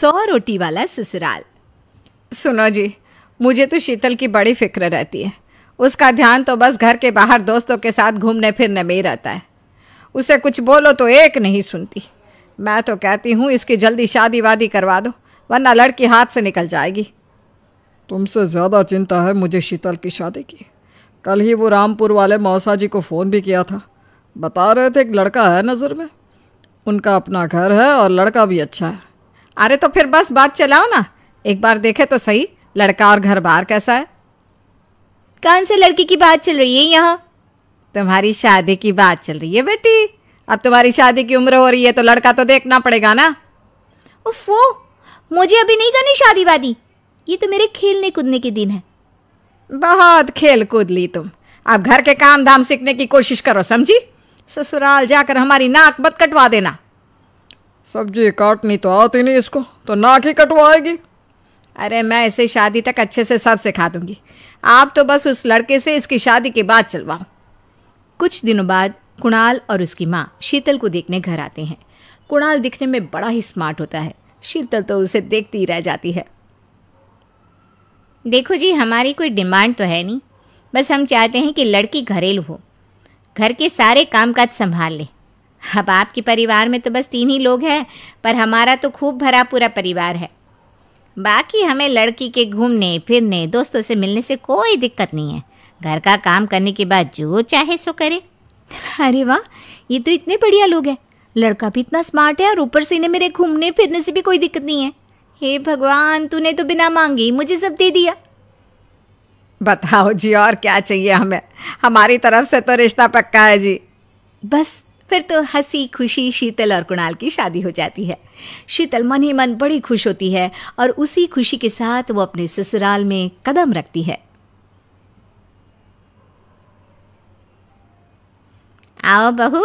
100 रोटी वाला ससुराल। सुनो जी, मुझे तो शीतल की बड़ी फिक्र रहती है। उसका ध्यान तो बस घर के बाहर दोस्तों के साथ घूमने फिरने में ही रहता है। उसे कुछ बोलो तो एक नहीं सुनती। मैं तो कहती हूँ इसकी जल्दी शादी वादी करवा दो, वरना लड़की हाथ से निकल जाएगी। तुमसे ज़्यादा चिंता है मुझे शीतल की शादी की। कल ही वो रामपुर वाले मौसा जी को फ़ोन भी किया था। बता रहे थे एक लड़का है नज़र में। उनका अपना घर है और लड़का भी अच्छा है। अरे तो फिर बस बात चलाओ ना, एक बार देखे तो सही लड़का और घर बार कैसा है। कौन से लड़की की बात चल रही है यहाँ? तुम्हारी शादी की बात चल रही है बेटी। अब तुम्हारी शादी की उम्र हो रही है तो लड़का तो देखना पड़ेगा ना। उफ़ो, मुझे अभी नहीं करनी शादी वादी। ये तो मेरे खेलने कूदने के दिन है। बहुत खेल कूद ली तुम। अब घर के काम धाम सीखने की कोशिश करो, समझी? ससुराल जाकर हमारी नाक मत कटवा देना। सब्जी काटनी तो आती नहीं इसको, तो नाक ही कटवाएगी। अरे मैं इसे शादी तक अच्छे से सब सिखा दूंगी। आप तो बस उस लड़के से इसकी शादी की बात चलवाओ। कुछ दिनों बाद कुणाल और उसकी माँ शीतल को देखने घर आते हैं। कुणाल दिखने में बड़ा ही स्मार्ट होता है। शीतल तो उसे देखती ही रह जाती है। देखो जी, हमारी कोई डिमांड तो है नहीं, बस हम चाहते हैं कि लड़की घरेलू हो, घर के सारे कामकाज संभाल ले। अब आपके परिवार में तो बस 3 ही लोग हैं, पर हमारा तो खूब भरा पूरा परिवार है। बाकी हमें लड़की के घूमने फिरने दोस्तों से मिलने से कोई दिक्कत नहीं है। घर का काम करने के बाद जो चाहे सो करे। अरे वाह, ये तो इतने बढ़िया लोग हैं। लड़का भी इतना स्मार्ट है और ऊपर से इन्हें मेरे घूमने फिरने से भी कोई दिक्कत नहीं है। हे भगवान, तूने तो बिना मांगे ही मुझे सब दे दिया। बताओ जी, और क्या चाहिए हमें? हमारी तरफ से तो रिश्ता पक्का है जी। बस फिर तो हंसी खुशी शीतल और कुणाल की शादी हो जाती है। शीतल मन ही मन बड़ी खुश होती है और उसी खुशी के साथ वो अपने ससुराल में कदम रखती है। आओ बहू,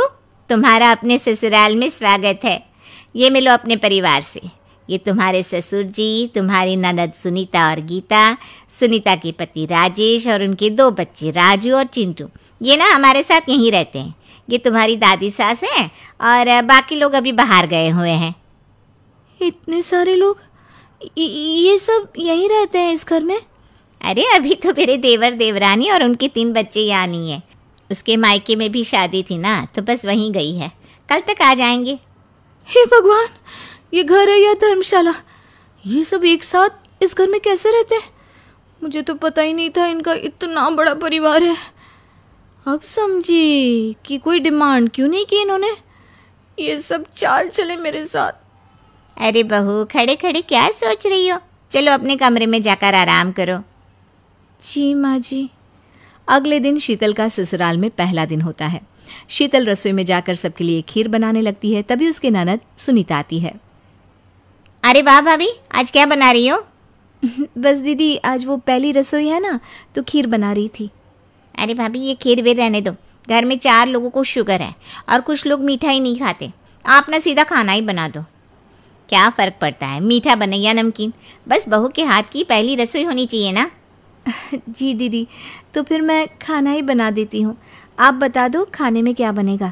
तुम्हारा अपने ससुराल में स्वागत है। ये मिलो अपने परिवार से। ये तुम्हारे ससुर जी, तुम्हारी ननद सुनीता और गीता, सुनीता के पति राजेश और उनके 2 बच्चे राजू और चिंटू। ये ना हमारे साथ यहीं रहते हैं। ये तुम्हारी दादी सास हैं और बाकी लोग अभी बाहर गए हुए हैं। इतने सारे लोग, ये सब यहीं रहते हैं इस घर में? अरे अभी तो मेरे देवर देवरानी और उनके 3 बच्चे यहाँ नहीं है। उसके मायके में भी शादी थी ना, तो बस वहीं गई है। कल तक आ जाएंगे। हे भगवान, ये घर है या धर्मशाला? ये सब एक साथ इस घर में कैसे रहते हैं? मुझे तो पता ही नहीं था इनका इतना बड़ा परिवार है। अब समझी कि कोई डिमांड क्यों नहीं की इन्होंने। ये सब चाल चले मेरे साथ। अरे बहू, खड़े खड़े क्या सोच रही हो? चलो अपने कमरे में जाकर आराम करो। जी माँ जी। अगले दिन शीतल का ससुराल में पहला दिन होता है। शीतल रसोई में जाकर सबके लिए खीर बनाने लगती है। तभी उसकी ननद सुनीता आती है। अरे वाह भाभी, आज क्या बना रही हो? बस दीदी, आज वो पहली रसोई है ना, तो खीर बना रही थी। अरे भाभी, ये खीर वीर रहने दो। घर में 4 लोगों को शुगर है और कुछ लोग मीठा ही नहीं खाते। आप ना सीधा खाना ही बना दो। क्या फ़र्क पड़ता है, मीठा बने या नमकीन? बस बहू के हाथ की पहली रसोई होनी चाहिए ना। जी दीदी, तो फिर मैं खाना ही बना देती हूँ। आप बता दो खाने में क्या बनेगा?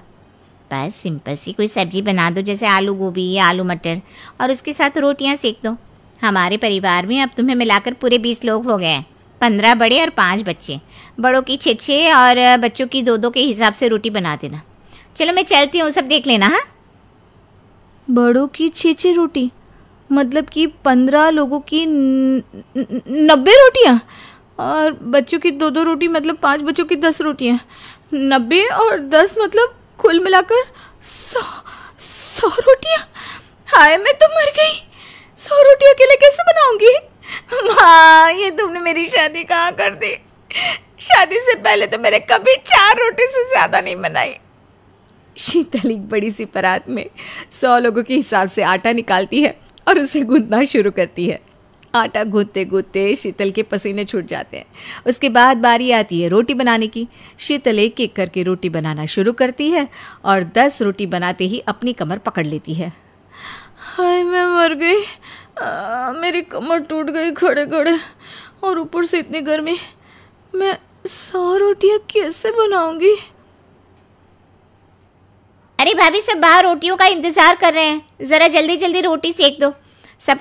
बस सिंपल सी कोई सब्जी बना दो, जैसे आलू गोभी या आलू मटर, और उसके साथ रोटियाँ सेक दो। हमारे परिवार में अब तुम्हें मिलाकर पूरे 20 लोग हो गए हैं। 15 बड़े और 5 बच्चे। बड़ों की 6 और बच्चों की 2 के हिसाब से रोटी बना देना। चलो मैं चलती हूँ, सब देख लेना। हाँ, बड़ों की 6 रोटी मतलब कि 15 लोगों की 90 रोटियाँ, और बच्चों की 2 रोटी मतलब 5 बच्चों की 10 रोटियाँ। 90 और 10 मतलब कुल मिलाकर 100 रोटियाँ। हाय, मैं तो मर गई। 100 रोटी अकेले कैसे बनाऊंगी? माँ, ये तुमने मेरी शादी कहाँ कर दी? शादी से पहले तो मैंने कभी 4 रोटी से ज़्यादा नहीं बनाई। शीतल एक बड़ी सी परात में 100 लोगों के हिसाब से आटा निकालती है और उसे गूंथना शुरू करती है। आटा गूंथते गूंथते शीतल के पसीने छूट जाते हैं। उसके बाद बारी आती है रोटी बनाने की। शीतल एक एक करके रोटी बनाना शुरू करती है और 10 रोटी बनाते ही अपनी कमर पकड़ लेती है। हाय, मैं मर गई। मेरी कमर टूट गई खड़े खड़े, और ऊपर से इतनी गर्मी। मैं 100 रोटियाँ कैसे बनाऊंगी? अरे भाभी, सब बाहर रोटियों का इंतजार कर रहे हैं। ज़रा जल्दी जल्दी रोटी सेक दो। सब